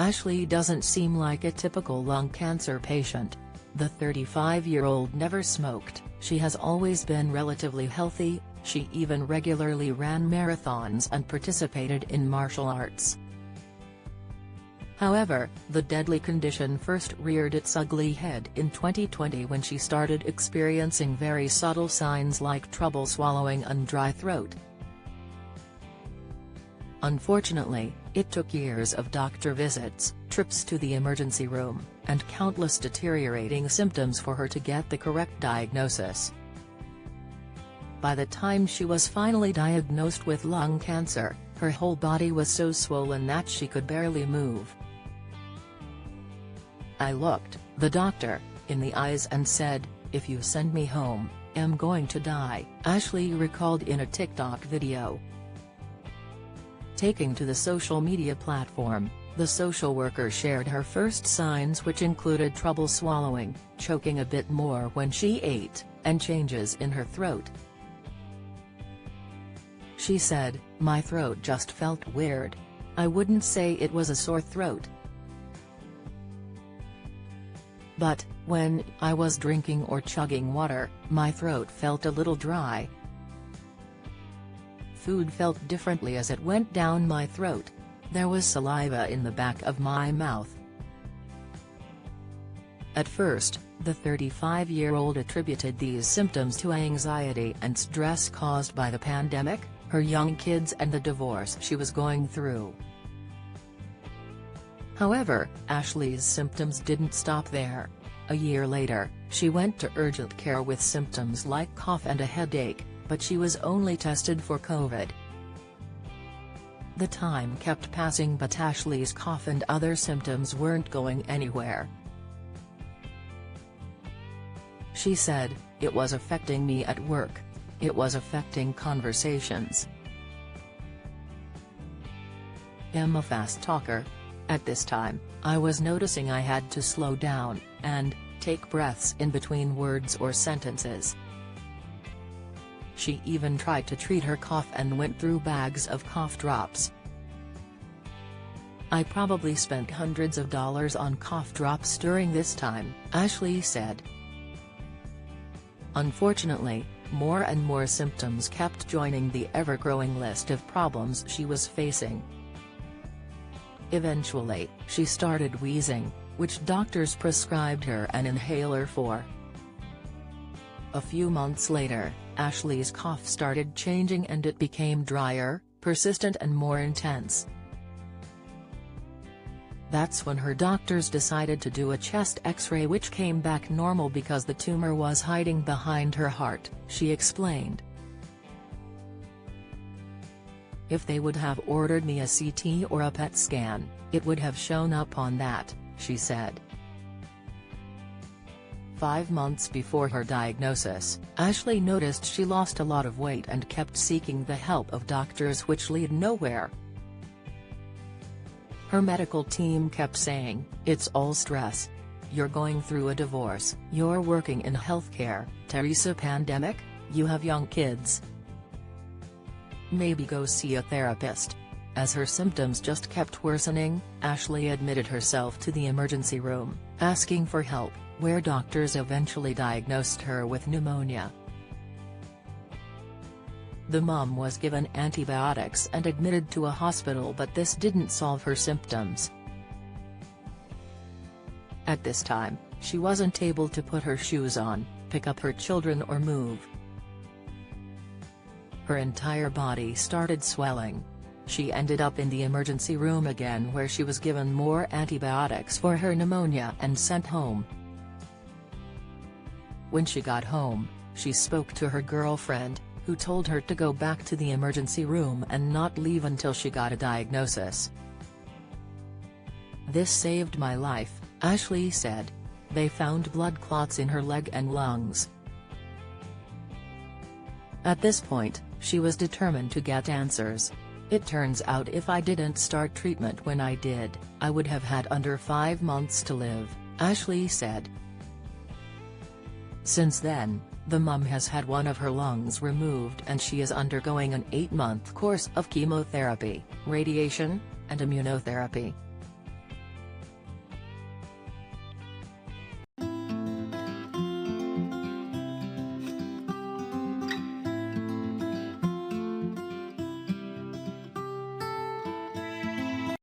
Ashley doesn't seem like a typical lung cancer patient. The 35-year-old never smoked, she has always been relatively healthy, she even regularly ran marathons and participated in martial arts. However, the deadly condition first reared its ugly head in 2020 when she started experiencing very subtle signs like trouble swallowing and dry throat. Unfortunately, it took years of doctor visits, trips to the emergency room, and countless deteriorating symptoms for her to get the correct diagnosis. By the time she was finally diagnosed with lung cancer, her whole body was so swollen that she could barely move. "I looked the doctor in the eyes and said, 'If you send me home, I'm going to die,'" Ashley recalled in a TikTok video. Taking to the social media platform, the social worker shared her first signs, which included trouble swallowing, choking a bit more when she ate, and changes in her throat. She said, "My throat just felt weird. I wouldn't say it was a sore throat. But, when I was drinking or chugging water, my throat felt a little dry. Food felt differently as it went down my throat. There was saliva in the back of my mouth." At first, the 35-year-old attributed these symptoms to anxiety and stress caused by the pandemic, her young kids and the divorce she was going through. However, Ashley's symptoms didn't stop there. A year later, she went to urgent care with symptoms like cough and a headache, but she was only tested for COVID. The time kept passing, but Ashley's cough and other symptoms weren't going anywhere. She said, "It was affecting me at work. It was affecting conversations. I'm a fast talker. At this time, I was noticing I had to slow down, and take breaths in between words or sentences." She even tried to treat her cough and went through bags of cough drops. "I probably spent hundreds of dollars on cough drops during this time," Ashley said. Unfortunately, more and more symptoms kept joining the ever-growing list of problems she was facing. Eventually, she started wheezing, which doctors prescribed her an inhaler for. A few months later, Ashley's cough started changing and it became drier, persistent and more intense. That's when her doctors decided to do a chest X-ray, which came back normal because the tumor was hiding behind her heart, she explained. "If they would have ordered me a CT or a PET scan, it would have shown up on that," she said. 5 months before her diagnosis, Ashley noticed she lost a lot of weight and kept seeking the help of doctors, which led nowhere. Her medical team kept saying, "It's all stress. You're going through a divorce, you're working in healthcare, Teresa, pandemic, you have young kids. Maybe go see a therapist." As her symptoms just kept worsening, Ashley admitted herself to the emergency room, asking for help, where doctors eventually diagnosed her with pneumonia. The mom was given antibiotics and admitted to a hospital, but this didn't solve her symptoms. At this time, she wasn't able to put her shoes on, pick up her children or move. Her entire body started swelling. She ended up in the emergency room again, where she was given more antibiotics for her pneumonia and sent home. When she got home, she spoke to her girlfriend, who told her to go back to the emergency room and not leave until she got a diagnosis. "This saved my life," Ashley said. "They found blood clots in her leg and lungs." At this point, she was determined to get answers. "It turns out if I didn't start treatment when I did, I would have had under 5 months to live," Ashley said. Since then, the mum has had one of her lungs removed and she is undergoing an 8-month course of chemotherapy, radiation, and immunotherapy.